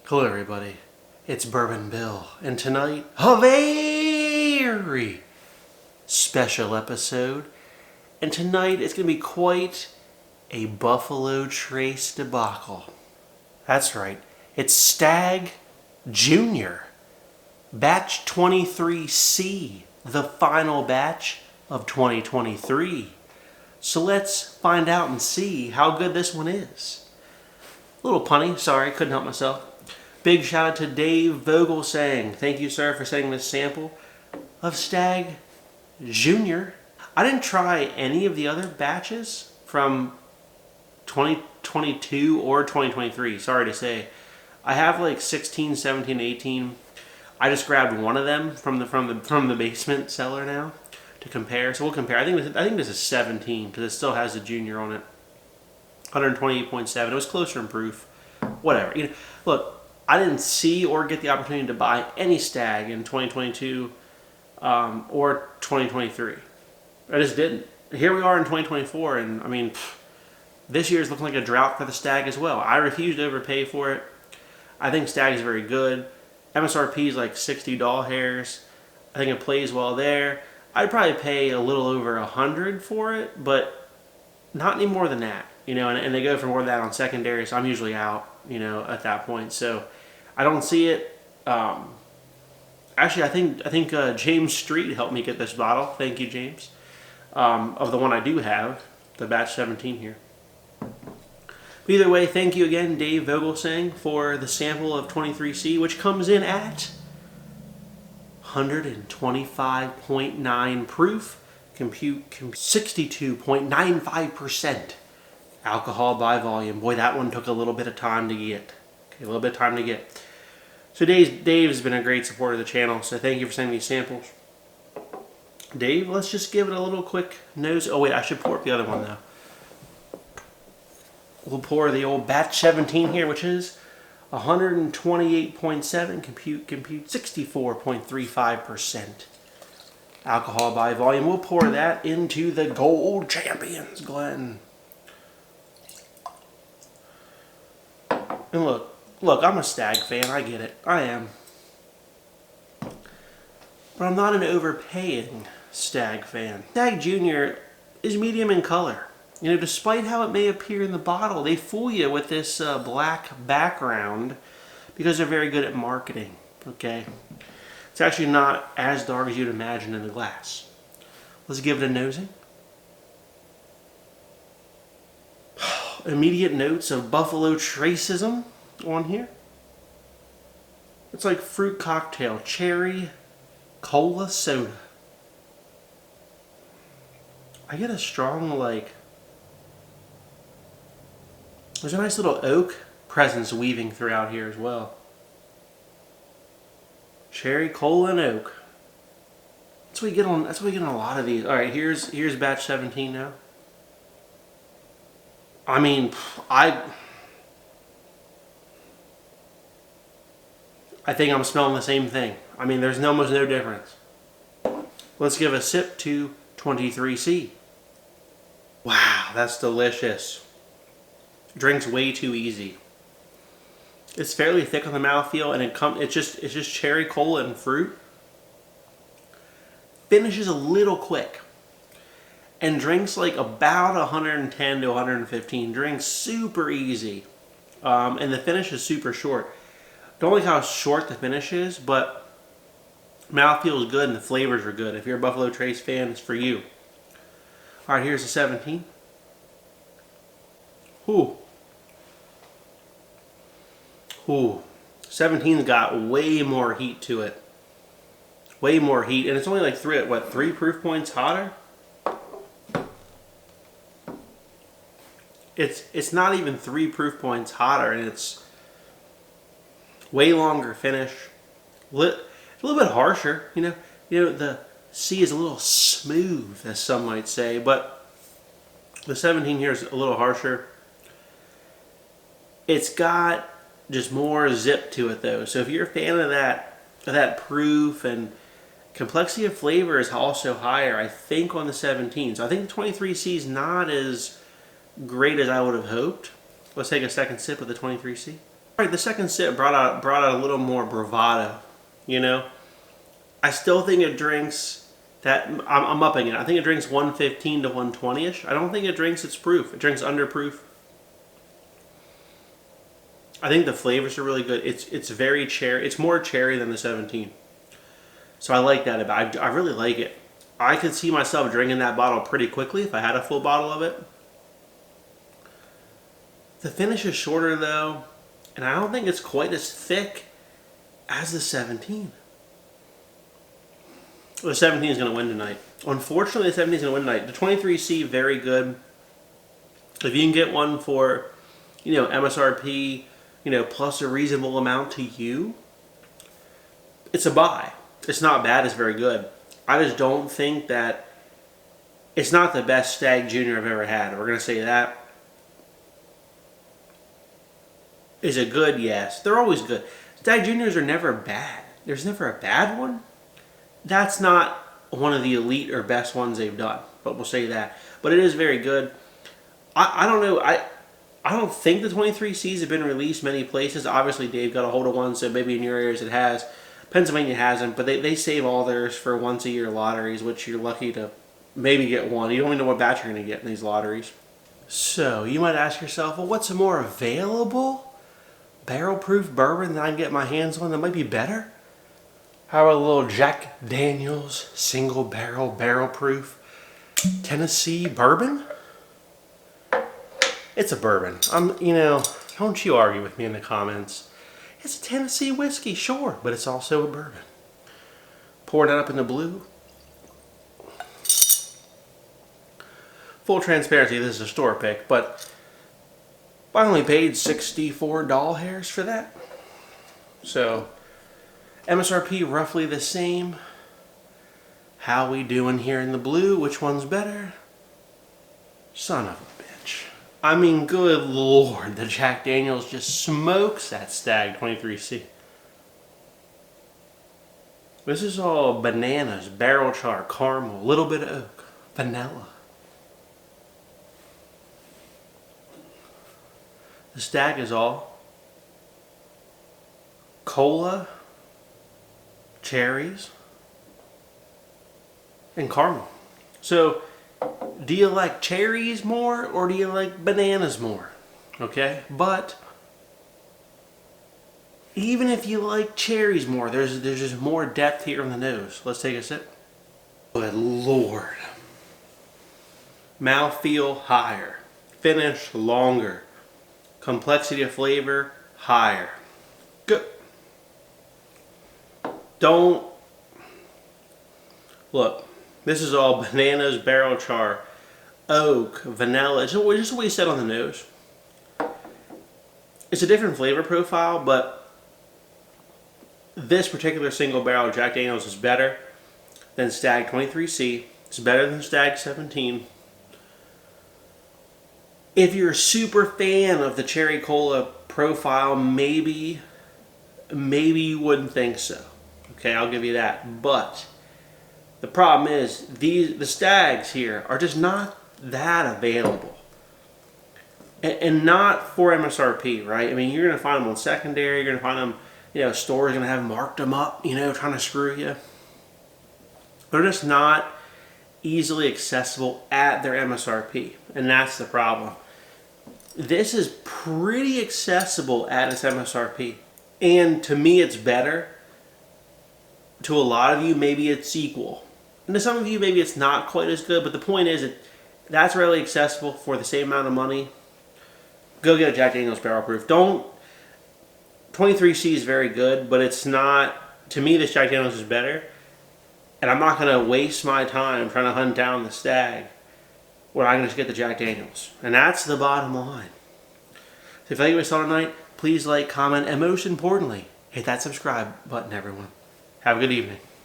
Hello everybody, it's Bourbon Bill, and tonight, a very special episode. And tonight it's going to be quite a Buffalo Trace debacle. That's right, it's Stag Jr. Batch 23C, the final batch of 2023. So let's find out and see how good this one is. A little punny, sorry, couldn't help myself. Big shout out to Dave Vogelsang. Thank you, sir, for sending this sample of Stag Jr. I didn't try any of the other batches from 2022 or 2023, sorry to say. I have like 16, 17, 18. I just grabbed one of them from the basement cellar now to compare. So we'll compare. I think this is 17 because it still has the Junior on it. 128.7. It was closer in proof. Whatever. Look, I didn't see or get the opportunity to buy any Stag in 2022 or 2023. I just didn't. Here we are in 2024, and I mean, this year's looking like a drought for the Stag as well. I refuse to overpay for it. I think Stag is very good. MSRP is like 60 doll hairs. I think it plays well there. I'd probably pay a little over 100 for it, but not any more than that. And they go for more than that on secondary, so I'm usually out, at that point. So I don't see it. Actually, I think James Street helped me get this bottle. Thank you, James. Of the one I do have, the batch 17 here. But either way, thank you again, Dave Vogelsang, for the sample of 23C, which comes in at 125.9 proof, compute 62.95% alcohol by volume. Boy, that one took a little bit of time to get. Okay, a little bit of time to get. So Dave's been a great supporter of the channel, so thank you for sending these samples. Dave, let's just give it a little quick nose. Oh wait, I should pour up the other one though. We'll pour the old batch 17 here, which is 128.7, compute 64.35% alcohol by volume. We'll pour that into the Gold Champions Glen. And look, I'm a Stag fan, I get it, I am. But I'm not an overpaying Stag fan. Stag Jr. is medium in color. Despite how it may appear in the bottle, they fool you with this black background because they're very good at marketing, okay? It's actually not as dark as you'd imagine in the glass. Let's give it a nosing. Immediate notes of Buffalo Tracism on here. It's like fruit cocktail, cherry, cola, soda. I get a strong, there's a nice little oak presence weaving throughout here as well. Cherry, cola, and oak. That's what we get on a lot of these. All right, here's batch 17 now. I mean, I think I'm smelling the same thing. I mean, there's almost no difference. Let's give a sip to 23C. Wow, that's delicious. Drinks way too easy. It's fairly thick on the mouthfeel, and it's just cherry, cola, and fruit. Finishes a little quick. And drinks like about 110 to 115. Drinks super easy. And the finish is super short. Don't like how short the finish is, but mouthfeel is good and the flavors are good. If you're a Buffalo Trace fan, it's for you. Alright, here's the 17. Ooh. 17's got way more heat to it. Way more heat. And it's only like 3 proof points hotter? It's not even 3 proof points hotter, and it's way longer finish. A little bit harsher, the C is a little smooth, as some might say, but the 17 here is a little harsher. It's got just more zip to it though. So if you're a fan of that proof, and complexity of flavor is also higher, I think, on the 17. So I think the 23C is not as great as I would have hoped. Let's take a second sip of the 23C. All right, the second sip brought out a little more bravado. You know, I still think it drinks that. I'm upping it. I think it drinks 115 to 120ish. I don't think it drinks its proof. It drinks under proof. I think the flavors are really good. It's very cherry. It's more cherry than the 17. So I like that about it. I really like it. I could see myself drinking that bottle pretty quickly if I had a full bottle of it. The finish is shorter though, and I don't think it's quite as thick as the 17. Well, the 17 is going to win tonight. Unfortunately, the 17 is going to win tonight. The 23C, very good. If you can get one for, MSRP, plus a reasonable amount to you, it's a buy. It's not bad, it's very good. I just don't think that it's not the best Stag Jr. I've ever had. We're going to say that. Is it good? Yes. They're always good. Stag Juniors are never bad. There's never a bad one. That's not one of the elite or best ones they've done, but we'll say that. But it is very good. I don't know. I don't think the 23Cs have been released many places. Obviously, Dave got a hold of one, so maybe in your areas it has. Pennsylvania hasn't, but they save all theirs for once-a-year lotteries, which you're lucky to maybe get one. You don't even know what batch you're going to get in these lotteries. So, you might ask yourself, well, what's a more available barrel-proof bourbon that I can get my hands on that might be better? How about a little Jack Daniels barrel-proof Tennessee bourbon? It's a bourbon. Don't you argue with me in the comments. It's a Tennessee whiskey, sure, but it's also a bourbon. Pour that up in the blue. Full transparency, this is a store pick, but I only paid 64 doll hairs for that. So, MSRP roughly the same. How we doing here in the blue? Which one's better? Son of a bitch. I mean, good lord, the Jack Daniels just smokes that Stag 23C. This is all bananas, barrel char, caramel, a little bit of oak, vanilla. The Stag is all cola, cherries, and caramel. So, do you like cherries more or do you like bananas more? Okay, but even if you like cherries more, there's just more depth here in the nose. Let's take a sip. Good lord. Mouthfeel higher. Finish longer. Complexity of flavor higher. Good. Don't look. This is all bananas, barrel char, oak, vanilla. Just what you said on the nose. It's a different flavor profile, but this particular single barrel Jack Daniels is better than Stag 23C. It's better than Stag 17. If you're a super fan of the cherry cola profile, maybe you wouldn't think so. Okay, I'll give you that. But the problem is the Stags here are just not that available. And not for MSRP, right? I mean, you're going to find them on secondary. You're going to find them, stores are going to have marked them up, trying to screw you. They're just not easily accessible at their MSRP. And that's the problem. This is pretty accessible at its MSRP. And to me, it's better. To a lot of you, maybe it's equal. And to some of you, maybe it's not quite as good. But the point is, that's readily accessible for the same amount of money. Go get a Jack Daniels Barrel Proof. 23C is very good, but it's not, to me, this Jack Daniels is better. And I'm not going to waste my time trying to hunt down the Stag when I can just get the Jack Daniels. And that's the bottom line. So if you like what we saw tonight, please like, comment, and most importantly, hit that subscribe button, everyone. Have a good evening.